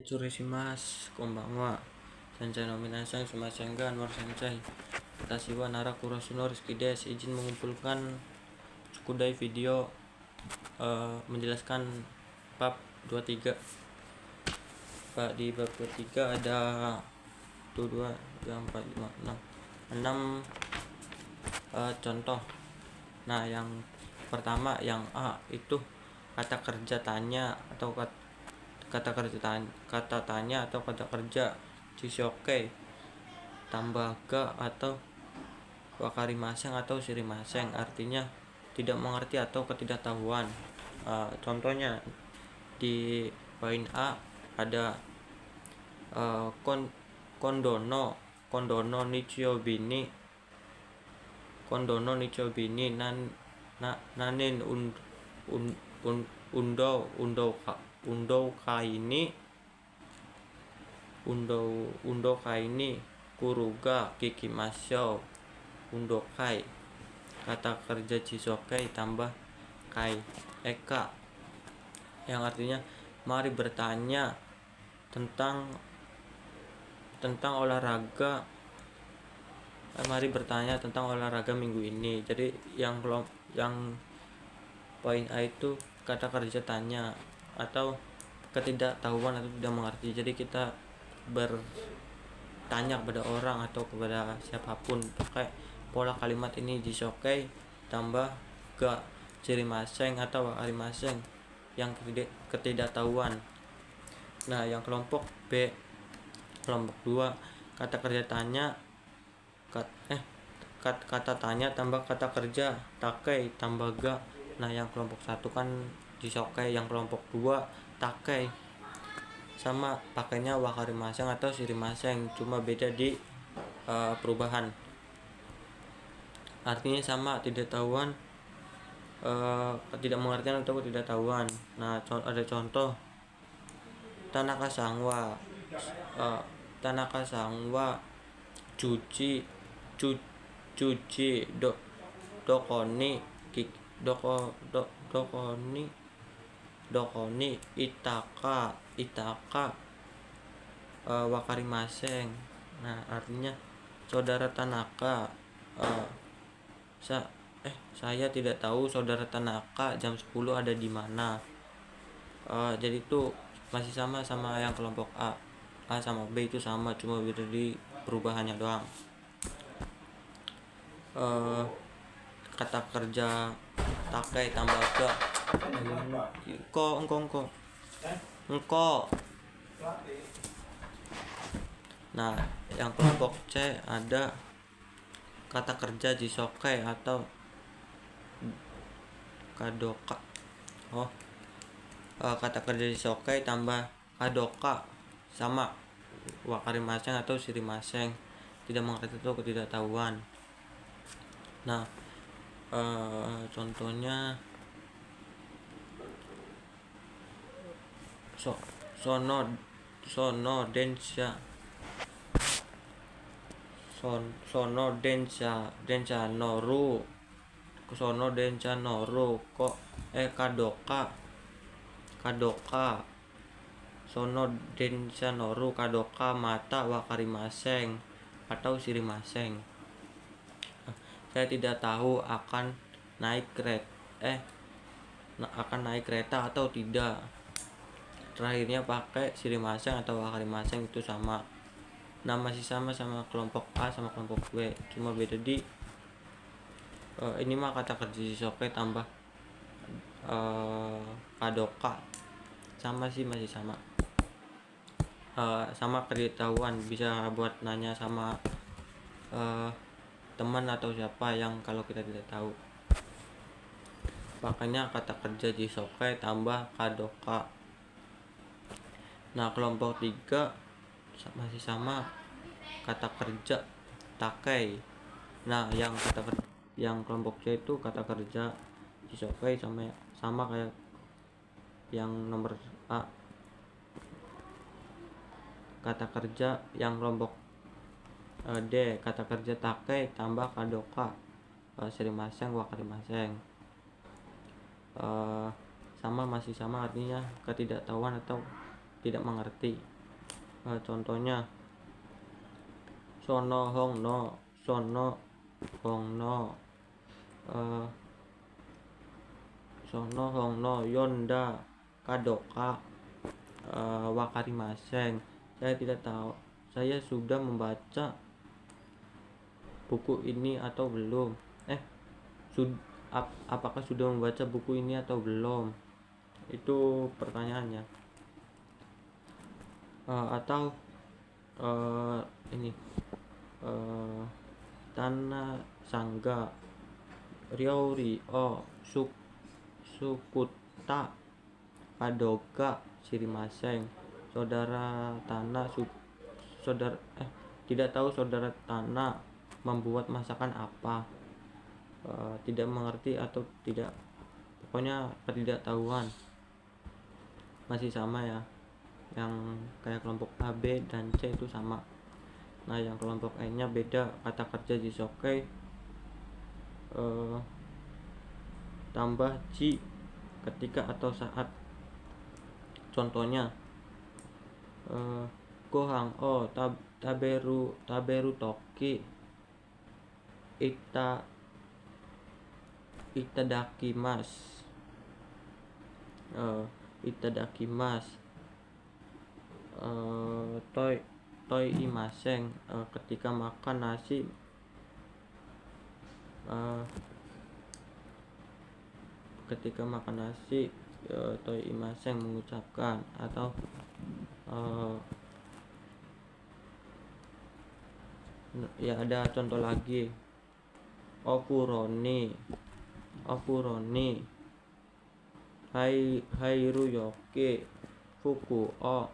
Tsureshimasu, konbanwa. Sancai no minasan, sumimasen ga, Anwar Sancai. Watashi wa Nara Kurosuno Rizky Des. Izin mengumpulkan Sukudai video menjelaskan bab 23. Di bab 23 ada 1, 2, 3, 4, 5, 6 contoh. Nah, yang pertama yang A itu kata kerja tanya atau kata tanya atau kata kerja Chishoke tambah ga atau wakarimaseng atau shirimaseng, artinya tidak mengerti atau ketidaktahuan. Contohnya di poin A ada kondono nichiyobini nanin undo kaini kuruga kikimashou undokai. Kata kerja Chishoke tambah kai eka yang artinya mari bertanya tentang olahraga minggu ini. Jadi yang poin A itu kata kerja tanya atau ketidaktahuan atau tidak mengerti. Jadi kita bertanya kepada orang atau kepada siapapun pakai pola kalimat ini Chishoke tambah ga shirimaseng atau wakarimaseng yang ketidaktahuan. Nah, yang kelompok B, kelompok 2 kata kerja tanya kata tanya tambah kata kerja takei tambah ga. Nah, yang kelompok 1 kan Chishoke, yang kelompok 2 takei. Sama pakainya wakarimaseng atau shirimaseng, cuma beda di perubahan. Artinya sama, tidak tahuan, tidak mengertian atau ketidaktahuan. Nah, ada contoh Tanaka sangwa cuci dokoni itaka wakarimaseng. Nah, artinya saudara Tanaka, saya tidak tahu saudara Tanaka jam 10 ada di mana. Jadi itu masih sama yang kelompok A sama B itu sama, cuma beda di perubahannya doang. Kata kerja takei tambah ga engko. Nah, yang kelompok C ada kata kerja Chishoke atau kadoka. Kata kerja Chishoke tambah kadoka sama wakarimaseng atau shirimaseng, tidak mengerti atau ketidaktahuan. Nah, contohnya sono densha noru kok kadoka sono densha noru kadoka mata wakarimaseng atau shirimaseng. Saya tidak tahu akan naik kereta atau tidak. Terakhirnya pakai shirimaseng atau wakarimaseng, itu sama. Nah, masih sama kelompok A sama kelompok B, cuma beda di ini mah kata kerja Chishoke tambah kadoka. Sama sih, masih sama. Sama ketidaktahuan, bisa buat nanya sama teman atau siapa yang kalau kita tidak tahu. Makanya kata kerja Chishoke tambah kadoka. Nah, kelompok 3 masih sama kata kerja takei. Nah, yang kelompok C itu kata kerja Chishoke sama kayak yang nomor A. Kata kerja yang kelompok D, kata kerja takei tambah kadoka shirimaseng wakarimaseng. Masih sama artinya ketidaktahuan atau tidak mengerti. Contohnya sono hongno, sono hongno, eh, sono hongno yonda kadoka wakarimaseng. Saya tidak tahu, saya sudah membaca buku ini atau belum. Apakah sudah membaca buku ini atau belum? Itu pertanyaannya. Atau ini Tana Sangga Ryouri o Sukuta Kadoga Shirimaseng. Saudara Tana tidak tahu saudara Tana membuat masakan apa. Tidak mengerti atau tidak, pokoknya ketidaktahuan. Masih sama ya, yang kayak kelompok A, B, dan C itu sama. Nah yang kelompok E nya beda. Kata kerja Jisokei tambah ji ketika atau saat. Contohnya gohang o taberu toki itadakimasu. Itadakimasu. Toi imaseng, ketika makan nasi. Ketika makan nasi, toi imaseng mengucapkan. Atau ya ada contoh lagi, okuroni hairu yoke fuku o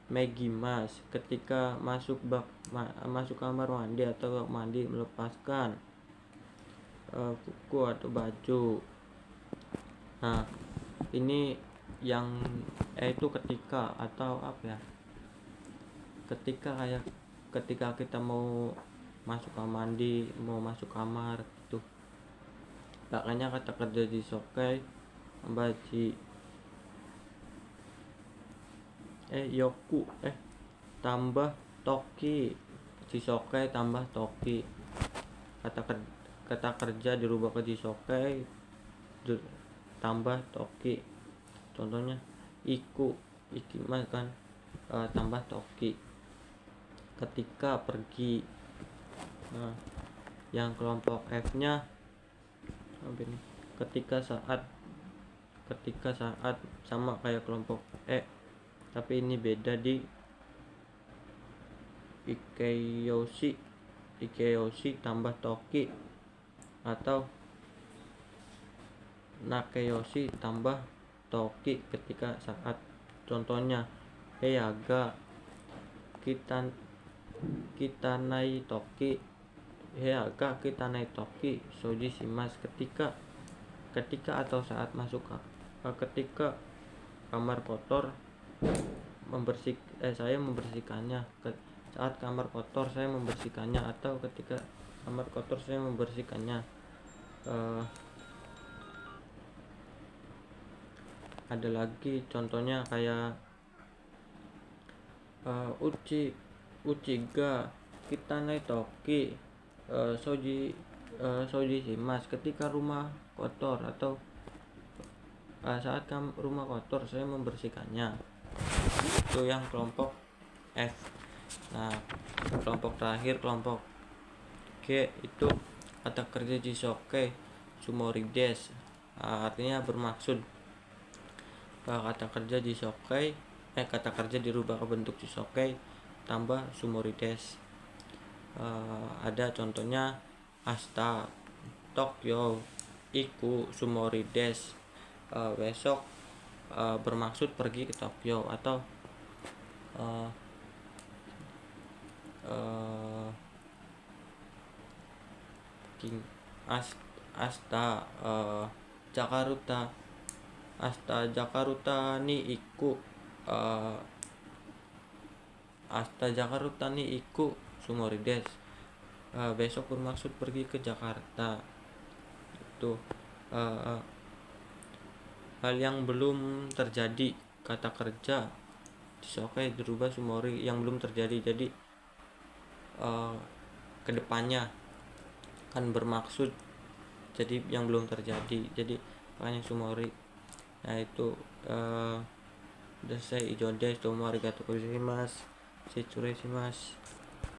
megimas, ketika masuk kamar mandi atau bak mandi, melepaskan kuku atau baju. Nah ini yang itu ketika atau apa ya, ketika kita mau masuk kamar mandi, mau masuk kamar gitu. Makanya kata kerja Jisokei baji yoku tambah toki. Jisokei tambah toki. Kata kerja dirubah ke Jisokei tambah toki. Contohnya ikimas kan, tambah toki ketika pergi. Nah yang kelompok F nya ini ketika saat sama kayak kelompok E, tapi ini beda di ikeyoshi tambah toki atau nakeyoshi tambah toki ketika saat. Contohnya heiaga kitanai toki, heiaga kitanai toki soji shimasu, ketika atau saat masuk ketika kamar kotor saya membersihkannya. Saat kamar kotor saya membersihkannya, atau ketika kamar kotor saya membersihkannya. Ada lagi contohnya kayak uchiga kitanai toki soji shimasu, ketika rumah kotor atau saat rumah kotor saya membersihkannya. Itu yang kelompok F. Nah kelompok terakhir, kelompok G, itu kata kerja Jisokei sumorides. Artinya bermaksud. Kata kerja Jisokei kata kerja dirubah ke bentuk Jisokei tambah sumorides. Ada contohnya asta Tokyo iku sumorides, besok bermaksud pergi ke Tokyo. Atau asta Jakarta ni iku sumorides, besok bermaksud pergi ke Jakarta. Itu hal yang belum terjadi. kata kerja disokai dirubah sumori yang belum terjadi. Jadi kedepannya kan bermaksud jadi yang belum terjadi, jadi makanya sumori. Nah itu dasai ijo des domo arigatou gozaimasu. Sitsure shimasu.